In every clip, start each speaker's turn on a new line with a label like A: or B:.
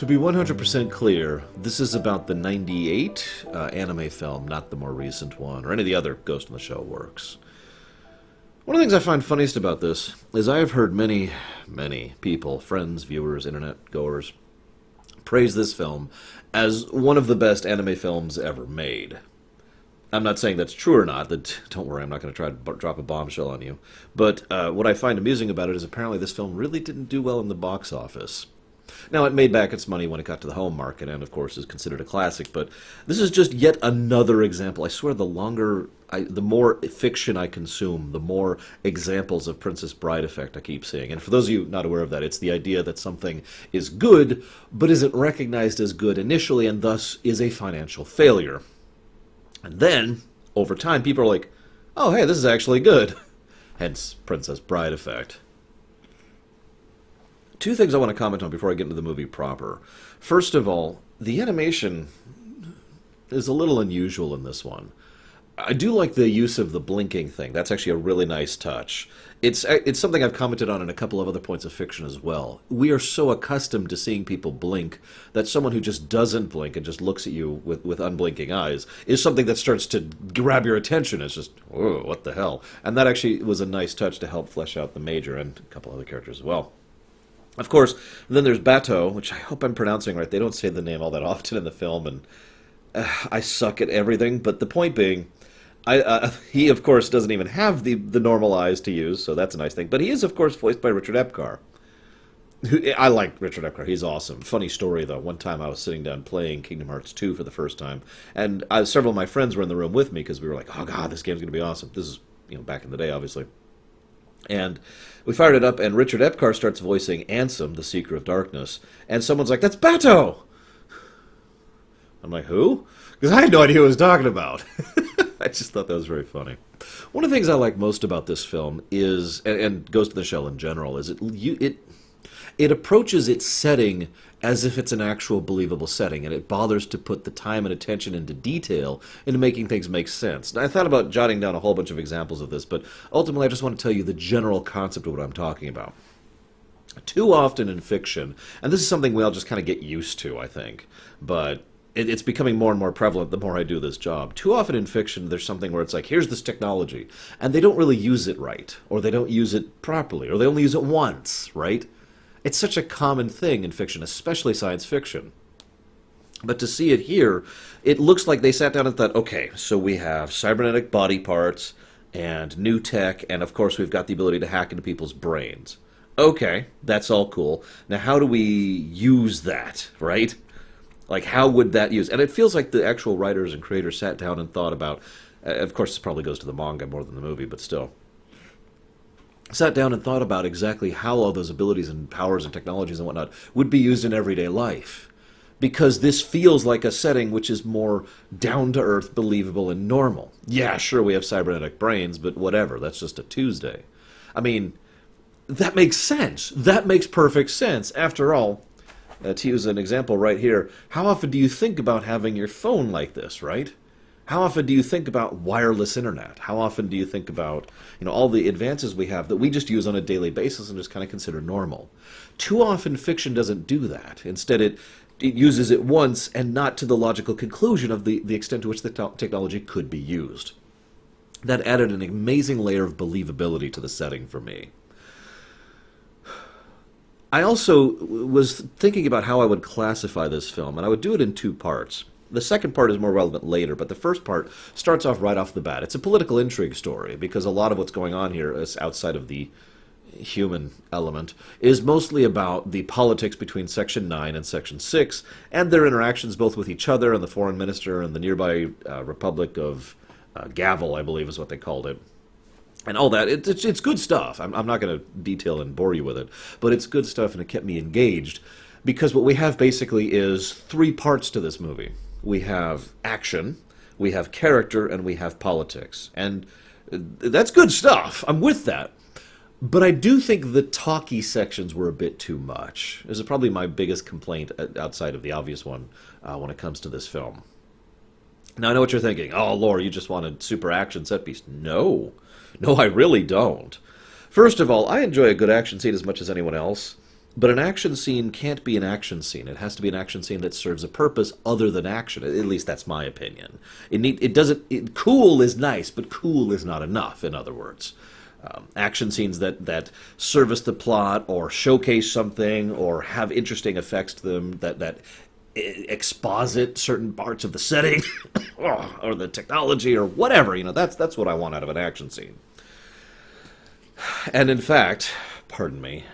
A: To be 100% clear, this is about the 98 anime film, not the more recent one, or any of the other Ghost in the Shell works. One of the things I find funniest about this is I have heard many, many people, friends, viewers, internet goers, praise this film as one of the best anime films ever made. I'm not saying that's true or not. Don't worry, I'm not going to try to drop a bombshell on you. But what I find amusing about it is apparently this film really didn't do well in the box office. Now, it made back its money when it got to the home market, and of course is considered a classic, but this is just yet another example. I swear the more fiction I consume, the more examples of Princess Bride effect I keep seeing. And for those of you not aware of that, it's the idea that something is good, but isn't recognized as good initially, and thus is a financial failure. And then, over time, people are like, oh, hey, this is actually good. Hence, Princess Bride effect. Two things I want to comment on before I get into the movie proper. First of all, the animation is a little unusual in this one. I do like the use of the blinking thing. That's actually a really nice touch. It's something I've commented on in a couple of other points of fiction as well. We are so accustomed to seeing people blink that someone who just doesn't blink and just looks at you with unblinking eyes is something that starts to grab your attention. It's just, whoa, what the hell? And that actually was a nice touch to help flesh out the Major and a couple other characters as well. Of course, then there's Bato, which I hope I'm pronouncing right. They don't say the name all that often in the film, and I suck at everything. But the point being, he, of course, doesn't even have the normal eyes to use, so that's a nice thing. But he is, of course, voiced by Richard Epcar. I like Richard Epcar. He's awesome. Funny story, though. One time I was sitting down playing Kingdom Hearts 2 for the first time, and several of my friends were in the room with me because we were like, oh, God, this game's going to be awesome. This is, back in the day, obviously. And we fired it up, and Richard Epcar starts voicing Ansem, the Seeker of Darkness, and someone's like, that's Bato! I'm like, who? Because I had no idea who I was talking about. I just thought that was very funny. One of the things I like most about this film is, and Ghost in the Shell in general, is it approaches its setting as if it's an actual believable setting, and it bothers to put the time and attention into detail into making things make sense. Now, I thought about jotting down a whole bunch of examples of this, but ultimately I just want to tell you the general concept of what I'm talking about. Too often in fiction, and this is something we all just kind of get used to, I think, but it's becoming more and more prevalent the more I do this job. Too often in fiction, there's something where it's like, here's this technology, and they don't really use it right, or they don't use it properly, or they only use it once, right? It's such a common thing in fiction, especially science fiction. But to see it here, it looks like they sat down and thought, okay, so we have cybernetic body parts and new tech, and of course we've got the ability to hack into people's brains. Okay, that's all cool. Now how do we use that, right? Like, how would that use? And it feels like the actual writers and creators sat down and thought about, of course this probably goes to the manga more than the movie, but still, sat down and thought about exactly how all those abilities and powers and technologies and whatnot would be used in everyday life. Because this feels like a setting which is more down-to-earth, believable, and normal. Yeah, sure, we have cybernetic brains, but whatever, that's just a Tuesday. I mean, that makes sense. That makes perfect sense. After all, to use an example right here, how often do you think about having your phone like this, right? How often do you think about wireless internet? How often do you think about, all the advances we have that we just use on a daily basis and just kind of consider normal? Too often fiction doesn't do that. Instead, it uses it once and not to the logical conclusion of the extent to which the technology could be used. That added an amazing layer of believability to the setting for me. I also was thinking about how I would classify this film, and I would do it in two parts. The second part is more relevant later, but the first part starts off right off the bat. It's a political intrigue story, because a lot of what's going on here is outside of the human element, is mostly about the politics between Section 9 and Section 6, and their interactions both with each other and the foreign minister and the nearby Republic of Gavel, I believe is what they called it. And all that. It's good stuff. I'm not going to detail and bore you with it, but it's good stuff, and it kept me engaged, because what we have basically is three parts to this movie. We have action, we have character, and we have politics. And that's good stuff. I'm with that. But I do think the talky sections were a bit too much. This is probably my biggest complaint outside of the obvious one when it comes to this film. Now, I know what you're thinking. Oh, Laura, you just wanted super action set piece. No, I really don't. First of all, I enjoy a good action scene as much as anyone else. But an action scene can't be an action scene. It has to be an action scene that serves a purpose other than action. At least that's my opinion. It doesn't. Cool is nice, but cool is not enough. In other words, action scenes that service the plot or showcase something or have interesting effects to them that exposit certain parts of the setting or the technology or whatever. That's what I want out of an action scene. And in fact, pardon me.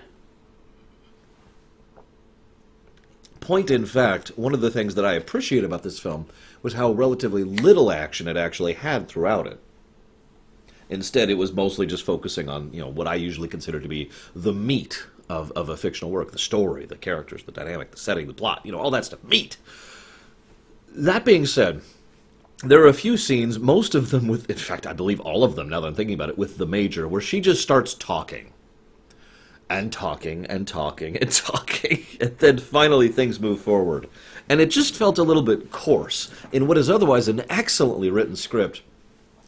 A: Point in fact, one of the things that I appreciate about this film was how relatively little action it actually had throughout it. Instead, it was mostly just focusing on, what I usually consider to be the meat of a fictional work, the story, the characters, the dynamic, the setting, the plot, all that stuff, meat. That being said, there are a few scenes, most of them in fact, I believe all of them, now that I'm thinking about it, with the Major, where she just starts talking. And talking, and talking, and talking, and then finally things move forward. And it just felt a little bit coarse. In what is otherwise an excellently written script,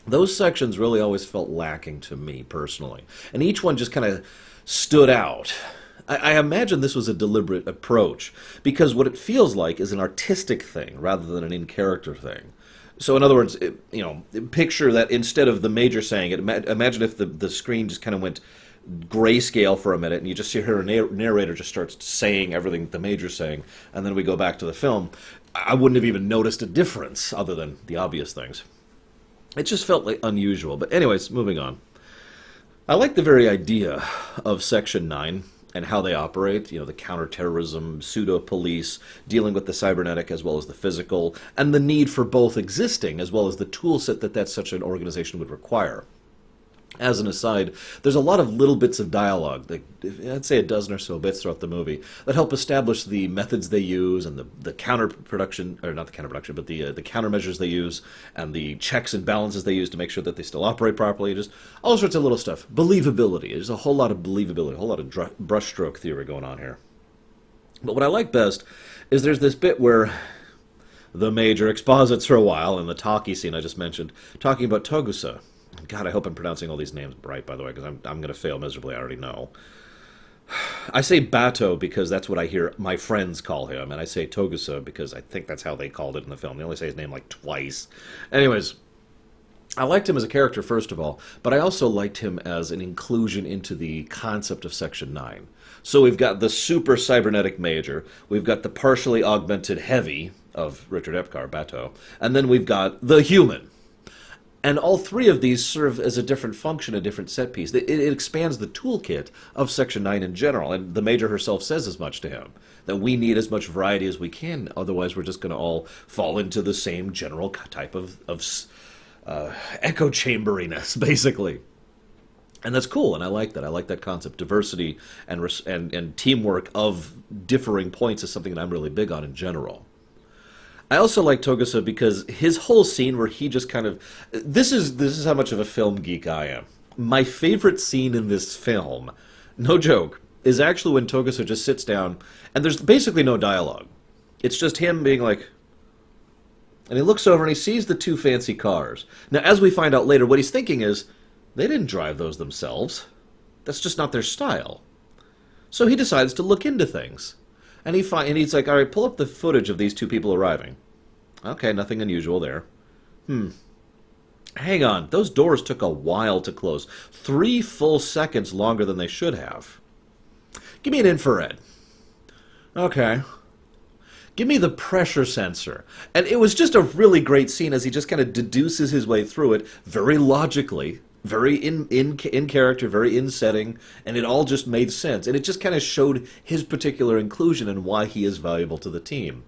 A: those sections really always felt lacking to me, personally. And each one just kind of stood out. I imagine this was a deliberate approach, because what it feels like is an artistic thing rather than an in-character thing. So in other words, picture that instead of the Major saying it, imagine if the screen just kind of went grayscale for a minute, and you just hear a narrator just starts saying everything the Major's saying, and then we go back to the film. I wouldn't have even noticed a difference, other than the obvious things. It just felt like unusual. But anyways, moving on. I like the very idea of Section 9 and how they operate, the counterterrorism, pseudo-police, dealing with the cybernetic as well as the physical, and the need for both existing as well as the tool set that such an organization would require. As an aside, there's a lot of little bits of dialogue, I'd say a dozen or so bits throughout the movie, that help establish the methods they use and the counterproduction, or not the counterproduction, but the countermeasures they use and the checks and balances they use to make sure that they still operate properly. Just all sorts of little stuff. Believability. There's a whole lot of believability, a whole lot of brushstroke theory going on here. But what I like best is there's this bit where the Major exposits for a while in the talkie scene I just mentioned, talking about Togusa. God, I hope I'm pronouncing all these names right, by the way, because I'm going to fail miserably, I already know. I say Bato because that's what I hear my friends call him, and I say Togusa because I think that's how they called it in the film. They only say his name like twice. Anyways, I liked him as a character, first of all, but I also liked him as an inclusion into the concept of Section 9. So we've got the super cybernetic Major, we've got the partially augmented Heavy of Richard Epcar, Bato, and then we've got the human. And all three of these serve as a different function, a different set piece. It expands the toolkit of Section 9 in general, and the Major herself says as much to him, that we need as much variety as we can, otherwise we're just going to all fall into the same general type of echo chamberiness, basically. And that's cool, and I like that. I like that concept. Diversity and teamwork of differing points is something that I'm really big on in general. I also like Togusa because his whole scene where he just kind of... This is how much of a film geek I am. My favorite scene in this film, no joke, is actually when Togusa just sits down, and there's basically no dialogue. It's just him being like... And he looks over and he sees the two fancy cars. Now, as we find out later, what he's thinking is, they didn't drive those themselves. That's just not their style. So he decides to look into things. And he's like, all right, pull up the footage of these two people arriving. Okay, nothing unusual there. Hang on, those doors took a while to close. 3 full seconds longer than they should have. Give me an infrared. Okay. Give me the pressure sensor. And it was just a really great scene as he just kind of deduces his way through it, very logically, very in character, very in setting, and it all just made sense. And it just kind of showed his particular inclusion and why he is valuable to the team.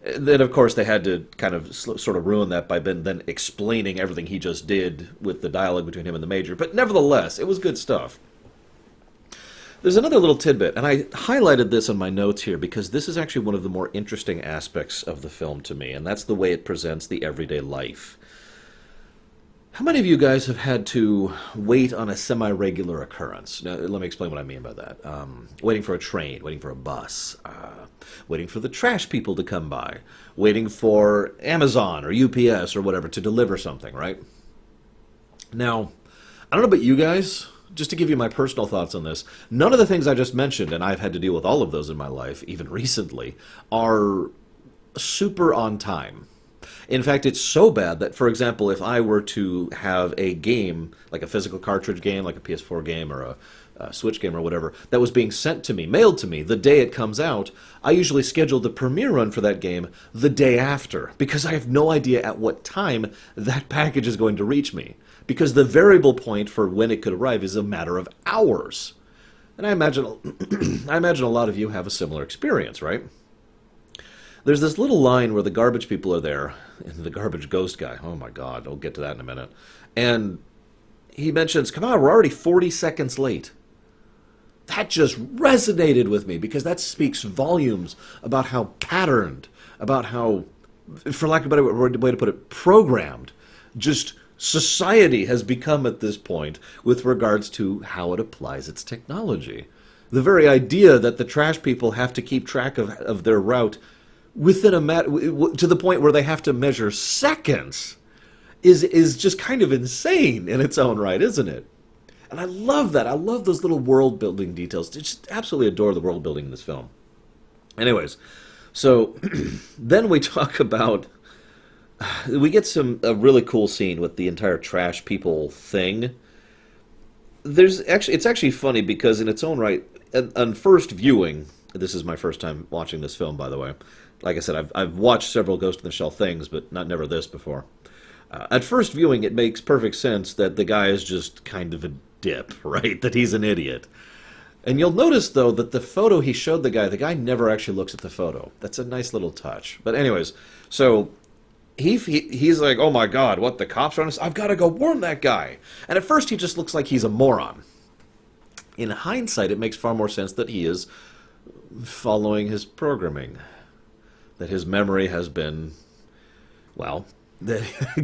A: Then, of course, they had to kind of sort of ruin that by then explaining everything he just did with the dialogue between him and the Major. But nevertheless, it was good stuff. There's another little tidbit, and I highlighted this on my notes here because this is actually one of the more interesting aspects of the film to me, and that's the way it presents the everyday life. How many of you guys have had to wait on a semi-regular occurrence? Now, let me explain what I mean by that. Waiting for a train, waiting for a bus, waiting for the trash people to come by, waiting for Amazon or UPS or whatever to deliver something, right? Now, I don't know about you guys, just to give you my personal thoughts on this, none of the things I just mentioned, and I've had to deal with all of those in my life, even recently, are super on time. In fact, it's so bad that, for example, if I were to have a game, like a physical cartridge game, like a PS4 game or a Switch game or whatever, that was being sent to me, mailed to me, the day it comes out, I usually schedule the premiere run for that game the day after, because I have no idea at what time that package is going to reach me. Because the variable point for when it could arrive is a matter of hours. And I imagine a lot of you have a similar experience, right? There's this little line where the garbage people are there, and the garbage ghost guy, oh my god, I'll get to that in a minute, and he mentions, come on, we're already 40 seconds late. That just resonated with me, because that speaks volumes about how patterned, about how, for lack of a better way to put it, programmed, just society has become at this point with regards to how it applies its technology. The very idea that the trash people have to keep track of their route within to the point where they have to measure seconds is just kind of insane in its own right, isn't it? And I love that. I love those little world building details. I just absolutely adore the world building in this film. Anyways, so then we talk about, we get a really cool scene with the entire trash people thing. It's actually funny because in its own right, on first viewing, this is my first time watching this film, by the way. Like I said, I've watched several Ghost in the Shell things, but never this before. At first viewing, it makes perfect sense that the guy is just kind of a dip, right? That he's an idiot. And you'll notice, though, that the photo he showed the guy never actually looks at the photo. That's a nice little touch. But anyways, so he's like, oh my god, what, the cops are on us? I've got to go warn that guy. And at first he just looks like he's a moron. In hindsight, it makes far more sense that he is following his programming. That his memory has been, well,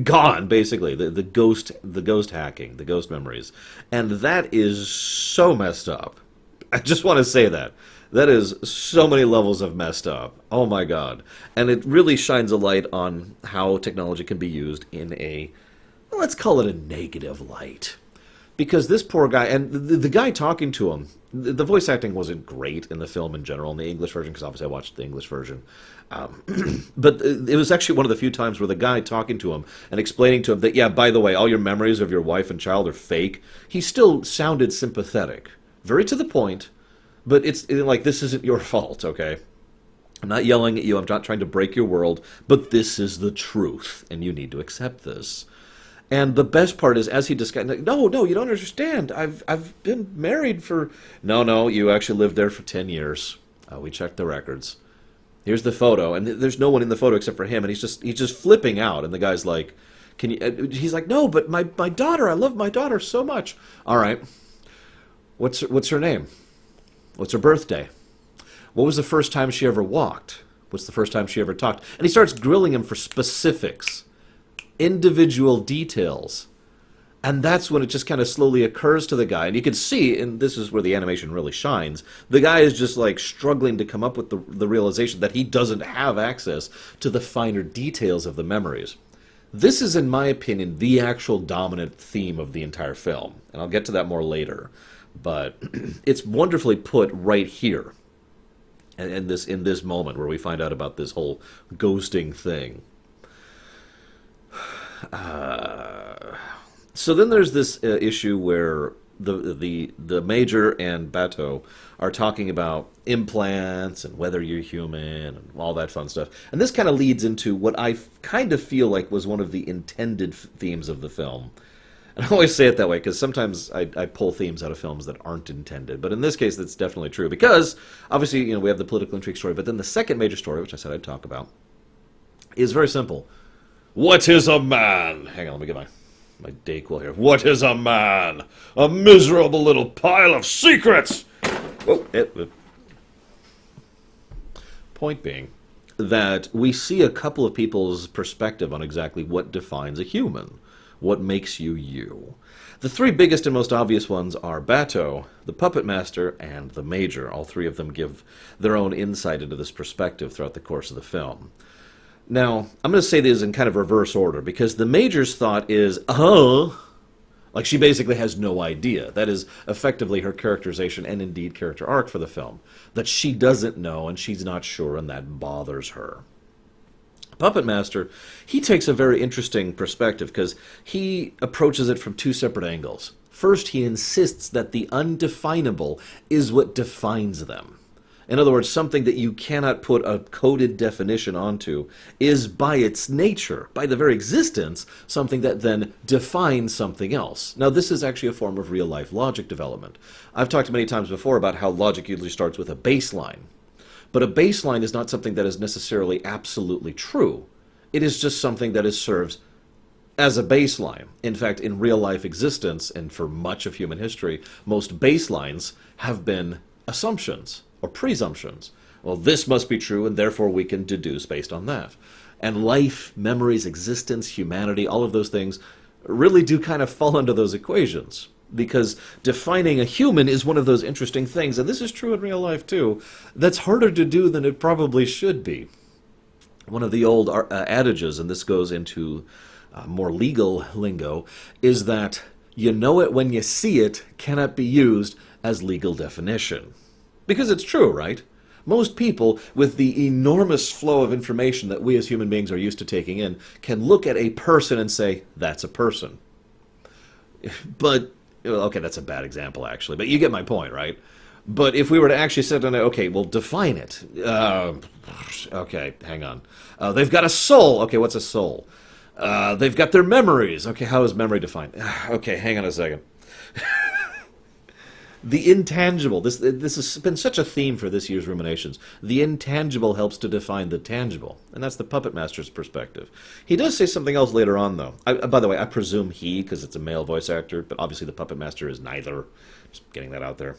A: gone, basically. The ghost hacking, the ghost memories. And that is so messed up. I just want to say that. That is so many levels of messed up. Oh my god. And it really shines a light on how technology can be used in well, let's call it a negative light. Because this poor guy, and the guy talking to him, the voice acting wasn't great in the film in general, in the English version, because obviously I watched the English version. But it was actually one of the few times where the guy talking to him and explaining to him that, yeah, by the way, all your memories of your wife and child are fake, he still sounded sympathetic. Very to the point, but it's like, this isn't your fault, okay? I'm not yelling at you, I'm not trying to break your world, but this is the truth, and you need to accept this. And the best part is, as he discussed, no, you don't understand. I've been married for... No, you actually lived there for 10 years. We checked the records. Here's the photo, and there's no one in the photo except for him, and he's just flipping out. And the guy's like, "Can you?" He's like, "No, but my daughter. I love my daughter so much." All right. What's her name? What's her birthday? What was the first time she ever walked? What's the first time she ever talked? And he starts grilling him for specifics. Individual details. And that's when it just kind of slowly occurs to the guy. And you can see, and this is where the animation really shines, the guy is just like struggling to come up with the realization that he doesn't have access to the finer details of the memories. This is, in my opinion, the actual dominant theme of the entire film. And I'll get to that more later. But it's wonderfully put right here. In this moment where we find out about this whole ghosting thing. So then there's this issue where the Major and Bateau are talking about implants and whether you're human and all that fun stuff. And this kind of leads into what I kind of feel like was one of the intended themes of the film. And I always say it that way because sometimes I pull themes out of films that aren't intended. But in this case, that's definitely true. Because, obviously, we have the political intrigue story. But then the second major story, which I said I'd talk about, is very simple. What is a man? Hang on, let me get my Dayquil here. What is a man? A miserable little pile of secrets! Whoa, Point being that we see a couple of people's perspective on exactly what defines a human. What makes you you. The three biggest and most obvious ones are Bateau, the Puppet Master, and the Major. All three of them give their own insight into this perspective throughout the course of the film. Now, I'm going to say these in kind of reverse order, because the Major's thought is, Like, she basically has no idea. That is effectively her characterization and indeed character arc for the film. That she doesn't know and she's not sure, and that bothers her. Puppet Master, he takes a very interesting perspective because he approaches it from two separate angles. First, he insists that the undefinable is what defines them. In other words, something that you cannot put a coded definition onto is by its nature, by the very existence, something that then defines something else. Now, this is actually a form of real-life logic development. I've talked many times before about how logic usually starts with a baseline. But a baseline is not something that is necessarily absolutely true. It is just something that serves as a baseline. In fact, in real-life existence, and for much of human history, most baselines have been assumptions or presumptions. Well, this must be true, and therefore we can deduce based on that. And life, memories, existence, humanity, all of those things really do kind of fall into those equations. Because defining a human is one of those interesting things, and this is true in real life too, that's harder to do than it probably should be. One of the old adages, and this goes into more legal lingo, is that you know it when you see it cannot be used as legal definition. Because it's true, right? Most people, with the enormous flow of information that we as human beings are used to taking in, can look at a person and say, that's a person. But, okay, that's a bad example, actually, but you get my point, right? But if we were to actually sit down and, okay, well, define it. Okay, hang on. They've got a soul. Okay, what's a soul? They've got their memories. Okay, how is memory defined? Okay, hang on a second. The intangible. This has been such a theme for this year's Ruminations. The intangible helps to define the tangible. And that's the Puppet Master's perspective. He does say something else later on, though. By the way, I presume he, because it's a male voice actor, but obviously the Puppet Master is neither. Just getting that out there.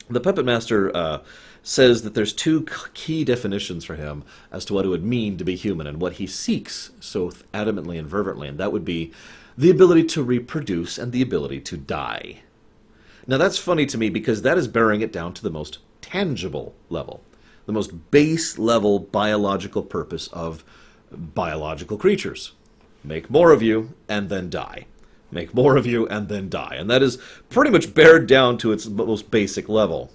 A: The Puppet Master says that there's two key definitions for him as to what it would mean to be human and what he seeks so adamantly and fervently, and that would be the ability to reproduce and the ability to die. Now that's funny to me because that is bearing it down to the most tangible level, the most base level biological purpose of biological creatures. Make more of you and then die. Make more of you and then die. And that is pretty much bared down to its most basic level.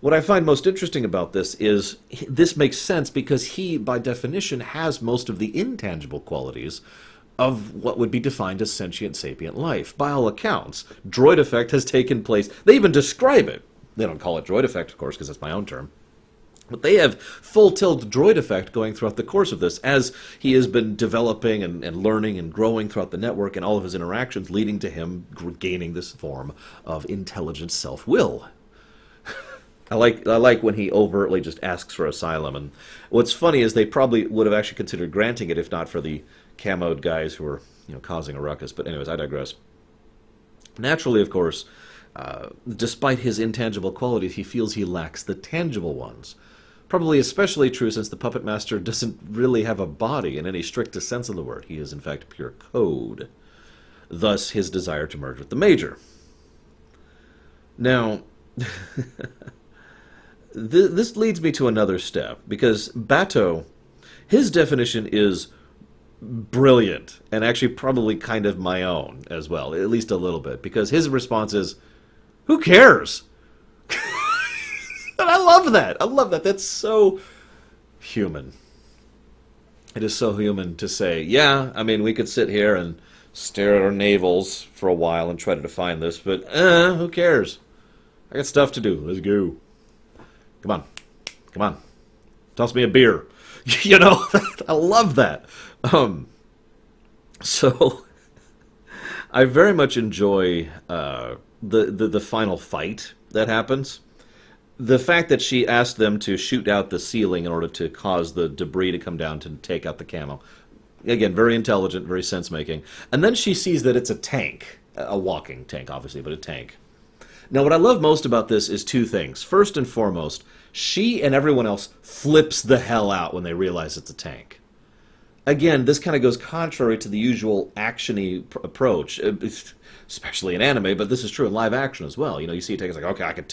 A: What I find most interesting about this is this makes sense because he, by definition, has most of the intangible qualities of what would be defined as sentient sapient life. By all accounts, droid effect has taken place. They even describe it. They don't call it droid effect, of course, because that's my own term. But they have full tilt droid effect going throughout the course of this, as he has been developing and learning and growing throughout the network and all of his interactions, leading to him gaining this form of intelligent self-will. I like when he overtly just asks for asylum. And what's funny is they probably would have actually considered granting it if not for the camoed guys who were, causing a ruckus. But anyways, I digress. Naturally, of course, despite his intangible qualities, he feels he lacks the tangible ones. Probably especially true since the Puppet Master doesn't really have a body in any strictest sense of the word. He is, in fact, pure code. Thus, his desire to merge with the Major. Now, this leads me to another step, because Bato, his definition is brilliant, and actually probably kind of my own as well, at least a little bit, because his response is, who cares? And I love that. I love that. That's so human. It is so human to say, yeah, I mean, we could sit here and stare at our navels for a while and try to define this, but who cares? I got stuff to do. Let's go. Come on. Come on. Toss me a beer. I love that. So I very much enjoy the final fight that happens. The fact that she asked them to shoot out the ceiling in order to cause the debris to come down to take out the camo. Again, very intelligent, very sense-making. And then she sees that it's a tank. A walking tank, obviously, but a tank. Now, what I love most about this is two things. First and foremost, she and everyone else flips the hell out when they realize it's a tank. Again, this kind of goes contrary to the usual action-y approach, especially in anime, but this is true in live action as well. You see a tank, it's like, okay, I got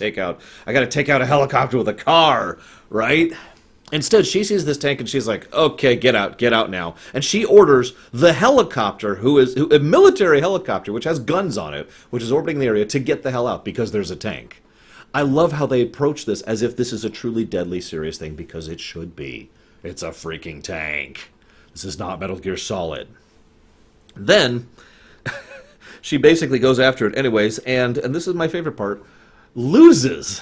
A: to take out a helicopter with a car, right? Instead, she sees this tank and she's like, okay, get out now. And she orders the helicopter, a military helicopter, which has guns on it, which is orbiting the area, to get the hell out because there's a tank. I love how they approach this as if this is a truly deadly, serious thing, because it should be. It's a freaking tank. This is not Metal Gear Solid. Then, she basically goes after it anyways, and this is my favorite part, loses.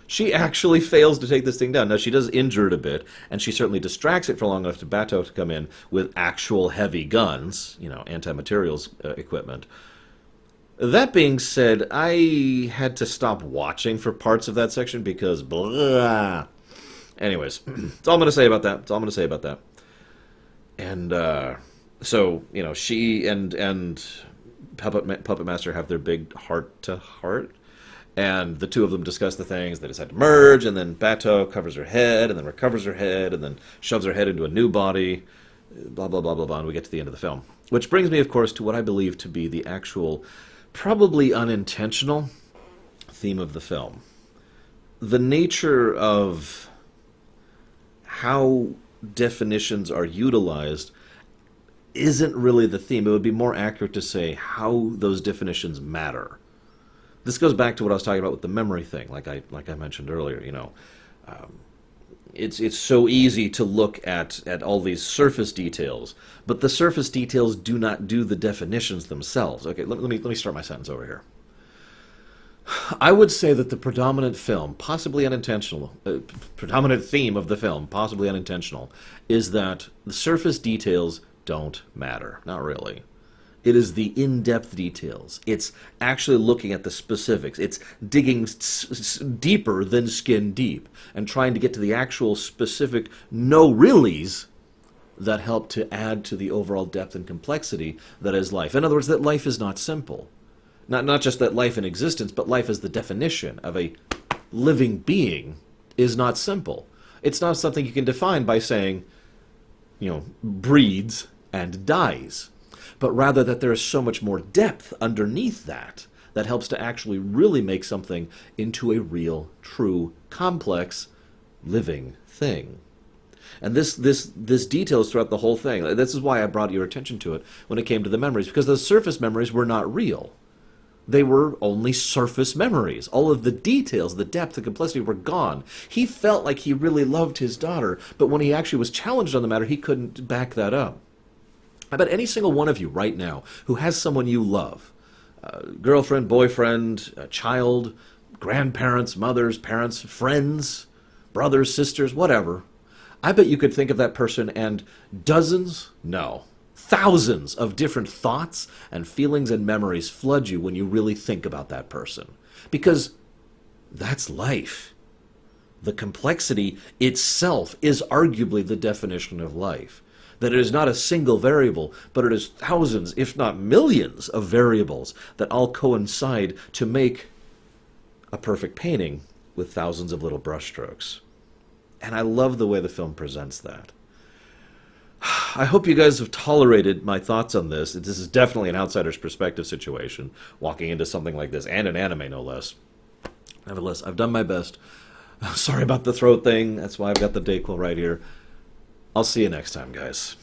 A: She actually fails to take this thing down. Now, she does injure it a bit, and she certainly distracts it for long enough to Bato to come in with actual heavy guns, anti-materials equipment. That being said, I had to stop watching for parts of that section because blah. Anyways, that's all I'm going to say about that. And so, she and Puppet Master have their big heart-to-heart. And the two of them discuss the things. They decide to merge, and then Bato covers her head, and then recovers her head, and then shoves her head into a new body. Blah, blah, blah, blah, blah, and we get to the end of the film. Which brings me, of course, to what I believe to be the actual, probably unintentional, theme of the film. The nature of how definitions are utilized isn't really the theme. It would be more accurate to say how those definitions matter. This goes back to what I was talking about with the memory thing, like I mentioned earlier. It's so easy to look at all these surface details, but the surface details do not do the definitions themselves. Okay, let me start my sentence over here. I would say that the predominant film, possibly unintentional, predominant theme of the film, possibly unintentional, is that the surface details don't matter. Not really. It is the in-depth details. It's actually looking at the specifics. It's digging deeper than skin deep and trying to get to the actual specific no-reallys that help to add to the overall depth and complexity that is life. In other words, that life is not simple. Not just that life in existence, but life as the definition of a living being is not simple. It's not something you can define by saying, breeds and dies. But rather that there is so much more depth underneath that helps to actually really make something into a real, true, complex, living thing. And this details throughout the whole thing. This is why I brought your attention to it when it came to the memories, because the surface memories were not real. They were only surface memories. All of the details, the depth, the complexity were gone. He felt like he really loved his daughter, but when he actually was challenged on the matter, he couldn't back that up. I bet any single one of you right now who has someone you love, girlfriend, boyfriend, child, grandparents, mothers, parents, friends, brothers, sisters, whatever, I bet you could think of that person and thousands of different thoughts and feelings and memories flood you when you really think about that person. Because that's life. The complexity itself is arguably the definition of life. That it is not a single variable, but it is thousands, if not millions, of variables that all coincide to make a perfect painting with thousands of little brushstrokes. And I love the way the film presents that. I hope you guys have tolerated my thoughts on this. This is definitely an outsider's perspective situation, walking into something like this, and an anime no less. Nevertheless, I've done my best. Sorry about the throat thing. That's why I've got the Dayquil right here. I'll see you next time, guys.